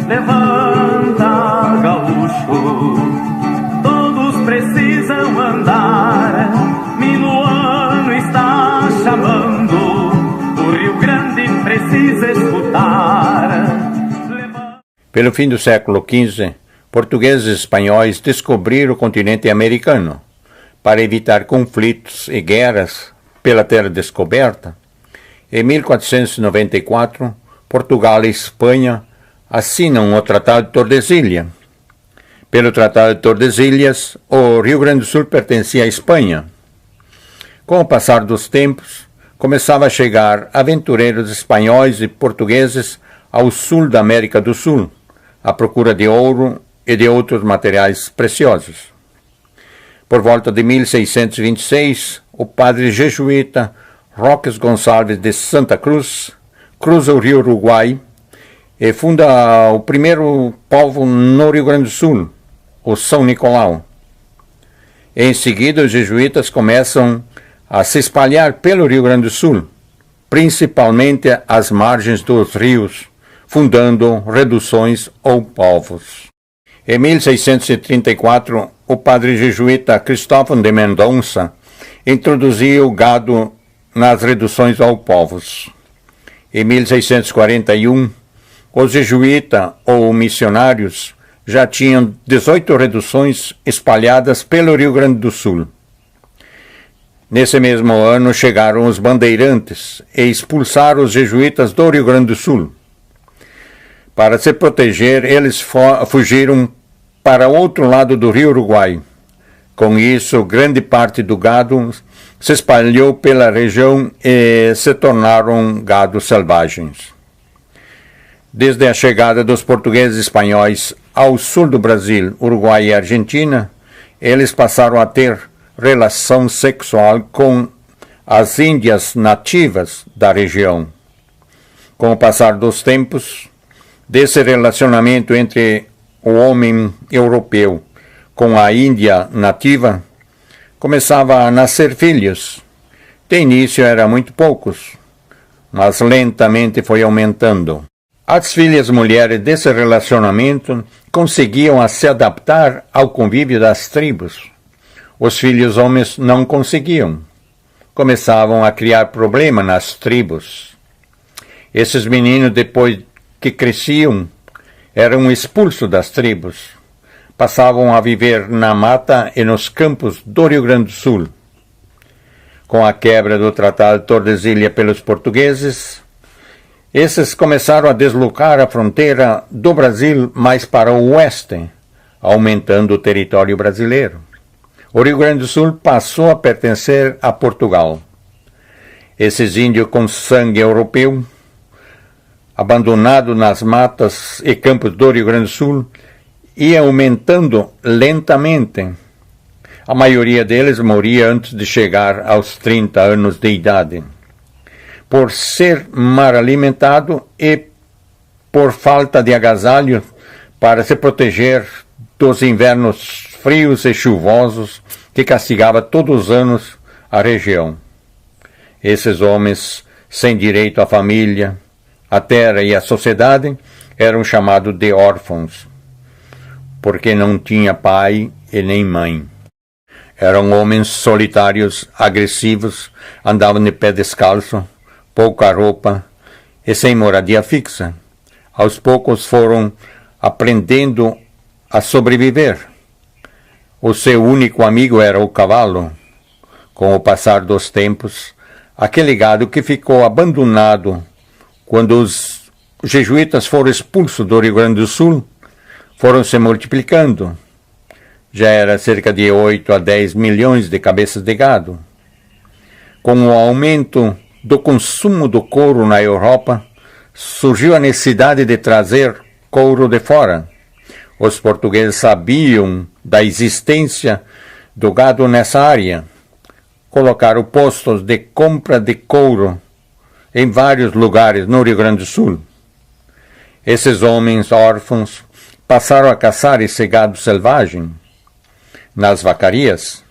Levanta, gaúcho, todos precisam andar. Minuano está chamando, o Rio Grande precisa escutar. Pelo fim do século XV, portugueses e espanhóis descobriram o continente americano. Para evitar conflitos e guerras pela terra descoberta, em 1494, Portugal e Espanha assinam o Tratado de Tordesilhas. Pelo Tratado de Tordesilhas, o Rio Grande do Sul pertencia à Espanha. Com o passar dos tempos, começavam a chegar aventureiros espanhóis e portugueses ao sul da América do Sul, à procura de ouro e de outros materiais preciosos. Por volta de 1626, o padre jesuíta Roques Gonçalves de Santa Cruz cruza o rio Uruguai e funda o primeiro povo no Rio Grande do Sul, o São Nicolau. Em seguida, os jesuítas começam a se espalhar pelo Rio Grande do Sul, principalmente às margens dos rios, fundando reduções ou povos. Em 1634, o padre jesuíta Cristóvão de Mendonça introduziu o gado nas reduções ou povos. Em 1641, os jesuítas ou missionários já tinham 18 reduções espalhadas pelo Rio Grande do Sul. Nesse mesmo ano chegaram os bandeirantes e expulsaram os jesuítas do Rio Grande do Sul. Para se proteger, eles fugiram para outro lado do rio Uruguai. Com isso, grande parte do gado se espalhou pela região e se tornaram gados selvagens. Desde a chegada dos portugueses e espanhóis ao sul do Brasil, Uruguai e Argentina, eles passaram a ter relação sexual com as índias nativas da região. Com o passar dos tempos, desse relacionamento entre o homem europeu com a Índia nativa, começava a nascer filhos. De início eram muito poucos, mas lentamente foi aumentando. As filhas mulheres desse relacionamento conseguiam se adaptar ao convívio das tribos. Os filhos homens não conseguiam. Começavam a criar problemas nas tribos. Esses meninos, depois que cresciam, eram expulsos das tribos. Passavam a viver na mata e nos campos do Rio Grande do Sul. Com a quebra do Tratado de Tordesilhas pelos portugueses, esses começaram a deslocar a fronteira do Brasil mais para o oeste, aumentando o território brasileiro. O Rio Grande do Sul passou a pertencer a Portugal. Esses índios com sangue europeu, abandonados nas matas e campos do Rio Grande do Sul, ia aumentando lentamente. A maioria deles morria antes de chegar aos 30 anos de idade, por ser mal alimentado e por falta de agasalho para se proteger dos invernos frios e chuvosos que castigava todos os anos a região. Esses homens, sem direito à família, à terra e à sociedade, eram chamados de órfãos, porque não tinha pai e nem mãe. Eram homens solitários, agressivos, andavam de pé descalço, pouca roupa e sem moradia fixa. Aos poucos foram aprendendo a sobreviver. O seu único amigo era o cavalo. Com o passar dos tempos, aquele gado que ficou abandonado quando os jesuítas foram expulsos do Rio Grande do Sul, foram se multiplicando. Já era cerca de 8 a 10 milhões de cabeças de gado. Com o aumento do consumo do couro na Europa, surgiu a necessidade de trazer couro de fora. Os portugueses sabiam da existência do gado nessa área. Colocaram postos de compra de couro em vários lugares no Rio Grande do Sul. Esses homens órfãos passaram a caçar esse gado selvagem nas vacarias,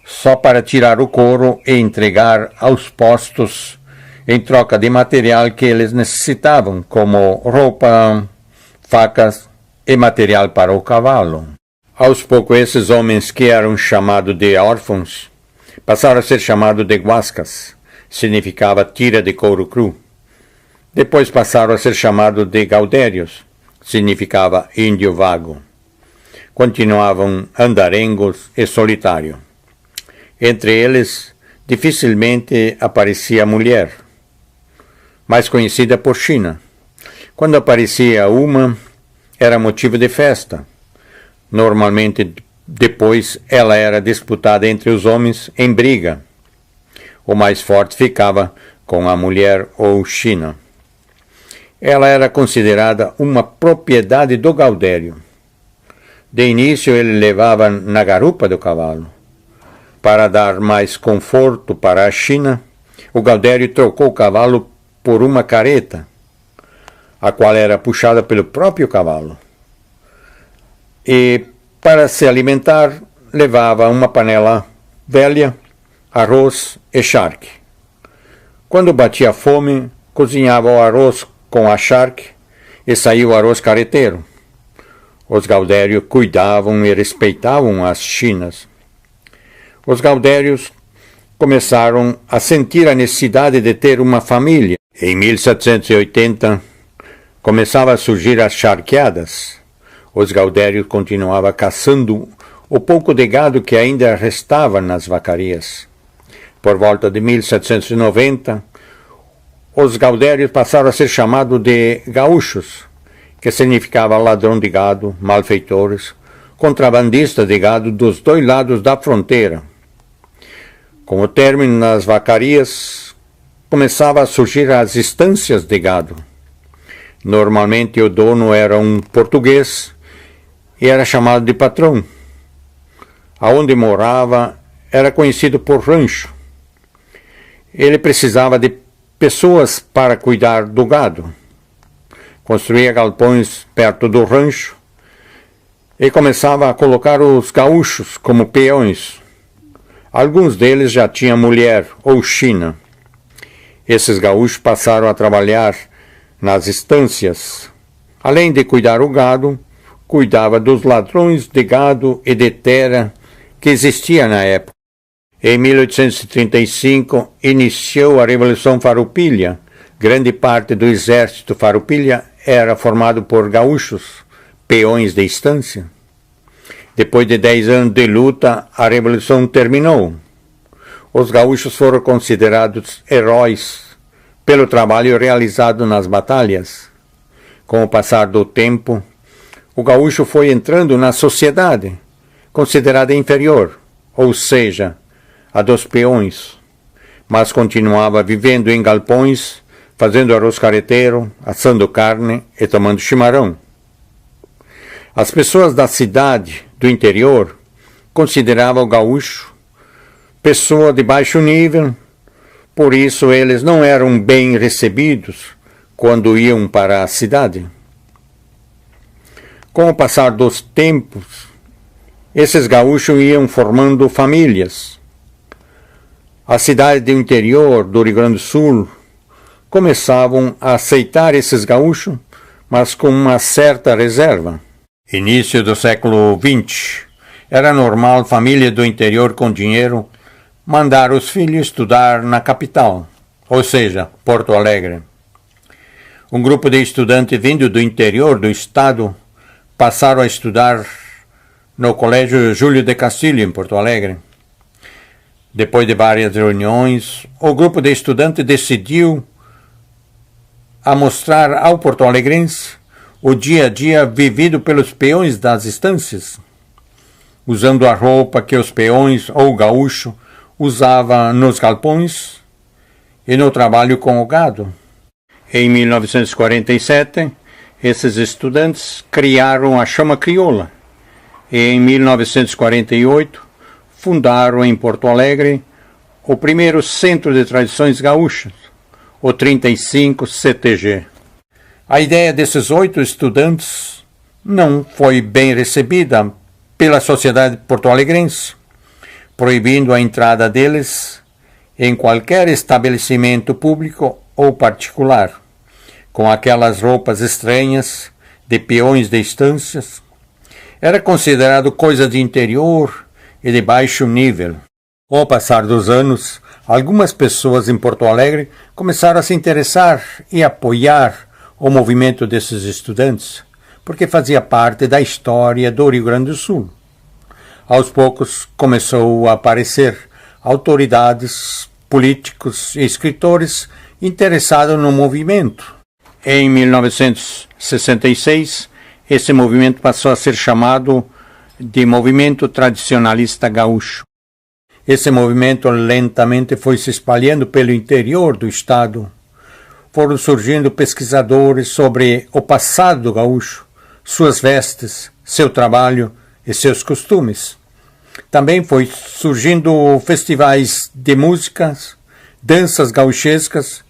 só para tirar o couro e entregar aos postos em troca de material que eles necessitavam, como roupa, facas e material para o cavalo. Aos poucos, esses homens que eram chamados de órfãos passaram a ser chamados de guascas, significava tira de couro cru. Depois passaram a ser chamados de gaudérios, significava índio vago. Continuavam andarengos e solitários. Entre eles, dificilmente aparecia mulher, mais conhecida por China. Quando aparecia uma, era motivo de festa. Normalmente, depois, ela era disputada entre os homens em briga. O mais forte ficava com a mulher ou China. Ela era considerada uma propriedade do gaudério. De início, ele levava na garupa do cavalo. Para dar mais conforto para a China, o gaudério trocou o cavalo por uma carreta, a qual era puxada pelo próprio cavalo. E, para se alimentar, levava uma panela velha, arroz e charque. Quando batia fome, cozinhava o arroz com a charque e saía o arroz carreteiro. Os gaudérios cuidavam e respeitavam as chinas. Os gaudérios começaram a sentir a necessidade de ter uma família. Em 1780, começavam a surgir as charqueadas. Os gaudérios continuavam caçando o pouco de gado que ainda restava nas vacarias. Por volta de 1790, os gaudérios passaram a ser chamados de gaúchos, que significava ladrão de gado, malfeitores, contrabandista de gado dos dois lados da fronteira. Com o término das vacarias, começava a surgir as estâncias de gado. Normalmente o dono era um português e era chamado de patrão. Aonde morava era conhecido por rancho. Ele precisava de pessoas para cuidar do gado. Construía galpões perto do rancho e começava a colocar os gaúchos como peões. Alguns deles já tinham mulher ou china. Esses gaúchos passaram a trabalhar nas estâncias. Além de cuidar o gado, cuidava dos ladrões de gado e de terra que existia na época. Em 1835, iniciou a Revolução Farroupilha. Grande parte do exército Farroupilha era formado por gaúchos, peões de estância. Depois de 10 anos de luta, a Revolução terminou. Os gaúchos foram considerados heróis pelo trabalho realizado nas batalhas. Com o passar do tempo, o gaúcho foi entrando na sociedade, considerada inferior, ou seja, a dos peões, mas continuava vivendo em galpões, fazendo arroz carreteiro, assando carne e tomando chimarrão. As pessoas da cidade, do interior, consideravam o gaúcho pessoa de baixo nível, por isso eles não eram bem recebidos quando iam para a cidade. Com o passar dos tempos, esses gaúchos iam formando famílias. As cidades do interior do Rio Grande do Sul começavam a aceitar esses gaúchos, mas com uma certa reserva. Início do século XX, era normal família do interior com dinheiro mandar os filhos estudar na capital, ou seja, Porto Alegre. Um grupo de estudantes vindo do interior do estado passaram a estudar no Colégio Júlio de Castilho, em Porto Alegre. Depois de várias reuniões, o grupo de estudantes decidiu a mostrar ao porto-alegrense o dia a dia vivido pelos peões das estâncias, usando a roupa que os peões ou gaúcho usavam nos galpões e no trabalho com o gado. Em 1947, esses estudantes criaram a Chama Crioula e em 1948 fundaram em Porto Alegre o primeiro Centro de Tradições Gaúchas, o 35 CTG. A ideia desses 8 estudantes não foi bem recebida pela sociedade porto-alegrense, proibindo a entrada deles em qualquer estabelecimento público ou particular, com aquelas roupas estranhas de peões de estâncias, era considerado coisa de interior e de baixo nível. Ao passar dos anos, algumas pessoas em Porto Alegre começaram a se interessar e apoiar o movimento desses estudantes, porque fazia parte da história do Rio Grande do Sul. Aos poucos começou a aparecer autoridades, políticos e escritores interessados no movimento. Em 1966, esse movimento passou a ser chamado de Movimento Tradicionalista Gaúcho. Esse movimento lentamente foi se espalhando pelo interior do estado. Foram surgindo pesquisadores sobre o passado do gaúcho, suas vestes, seu trabalho e seus costumes. Também foi surgindo festivais de músicas, danças gauchescas,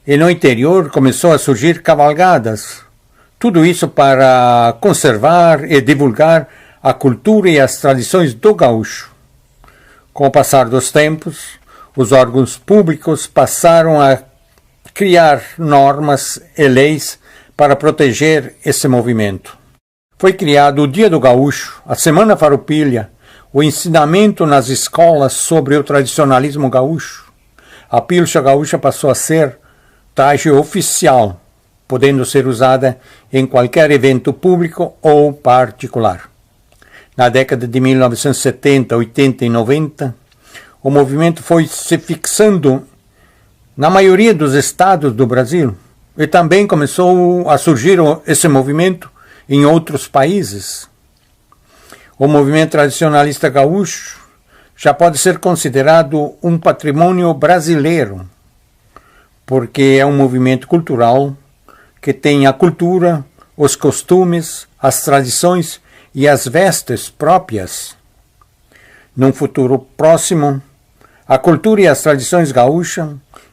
e no interior começou a surgir cavalgadas. Tudo isso para conservar e divulgar a cultura e as tradições do gaúcho. Com o passar dos tempos, os órgãos públicos passaram a criar normas e leis para proteger esse movimento. Foi criado o Dia do Gaúcho, a Semana Farroupilha, o ensinamento nas escolas sobre o tradicionalismo gaúcho. A pilcha gaúcha passou a ser traje oficial, podendo ser usada em qualquer evento público ou particular. Na década de 1970, 80 e 90, o movimento foi se fixando na maioria dos estados do Brasil e também começou a surgir esse movimento em outros países. O movimento tradicionalista gaúcho já pode ser considerado um patrimônio brasileiro, porque é um movimento cultural que tem a cultura, os costumes, as tradições e as vestes próprias. Num futuro próximo, a cultura e as tradições gaúchas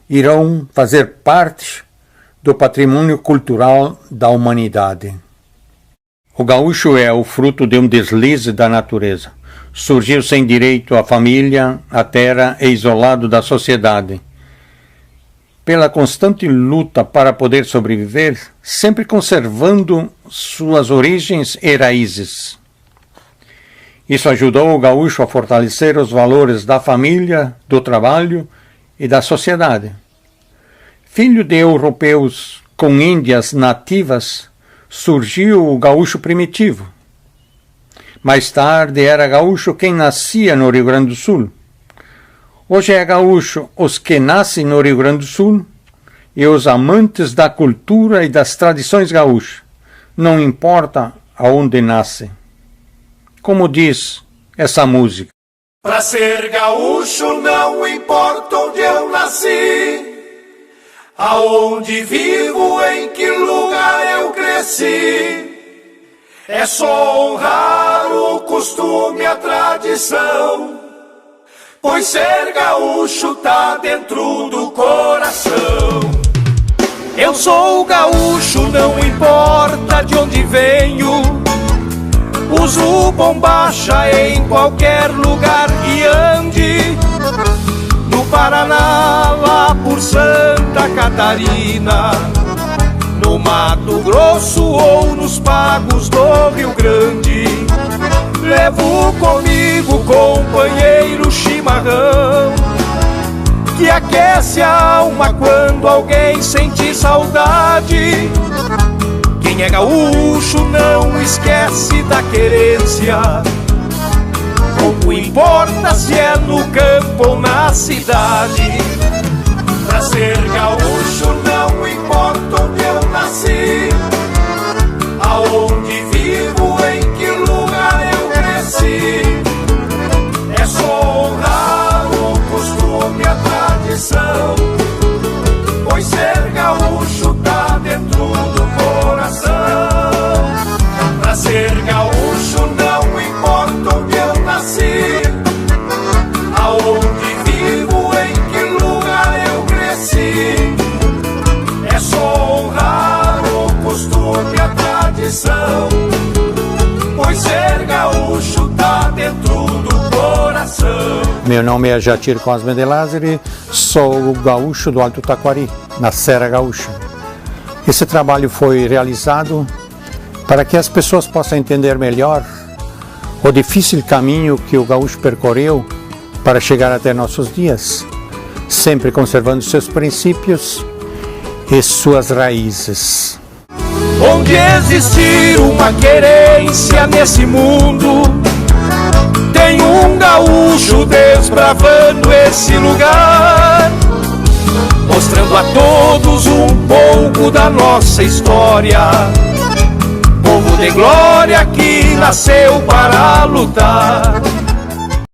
irão fazer parte do patrimônio cultural da humanidade. O gaúcho é o fruto de um deslize da natureza. Surgiu sem direito à família, à terra e isolado da sociedade. Pela constante luta para poder sobreviver, sempre conservando suas origens e raízes. Isso ajudou o gaúcho a fortalecer os valores da família, do trabalho e da sociedade. Filho de europeus com índias nativas, surgiu o gaúcho primitivo. Mais tarde era gaúcho quem nascia no Rio Grande do Sul. Hoje é gaúcho os que nascem no Rio Grande do Sul e os amantes da cultura e das tradições gaúchas, não importa aonde nascem. Como diz essa música. Pra ser gaúcho não importa onde eu nasci, aonde vivo, em que lugar eu cresci. É só honrar o costume, a tradição, pois ser gaúcho tá dentro do coração. Eu sou gaúcho, não importa de onde venho, uso bombacha em qualquer lugar que ande, no Paraná, lá por Santa Catarina, no Mato Grosso ou nos pagos do Rio Grande. Levo comigo, companheiro, chimarrão, que aquece a alma quando alguém sente saudade. Quem é gaúcho não esquece da querência, pouco importa se é no campo ou na cidade. Pra ser gaúcho não importa onde eu nasci, aonde vivo, em que lugar eu cresci. É só honrar o costume, a tradição, pois ser gaúcho tá dentro do coração. Pra ser gaúcho não importa onde eu nasci, aonde vivo, em que lugar eu cresci. É só honrar o costume, a tradição, pois ser gaúcho tá dentro do coração. Meu nome é Jatir Cosme de Lázari, sou o gaúcho do Alto Taquari, na Serra Gaúcha. Esse trabalho foi realizado Para que as pessoas possam entender melhor o difícil caminho que o gaúcho percorreu para chegar até nossos dias, sempre conservando seus princípios e suas raízes. Onde existir uma querência nesse mundo, tem um gaúcho desbravando esse lugar, mostrando a todos um pouco da nossa história. Povo de glória que nasceu para lutar.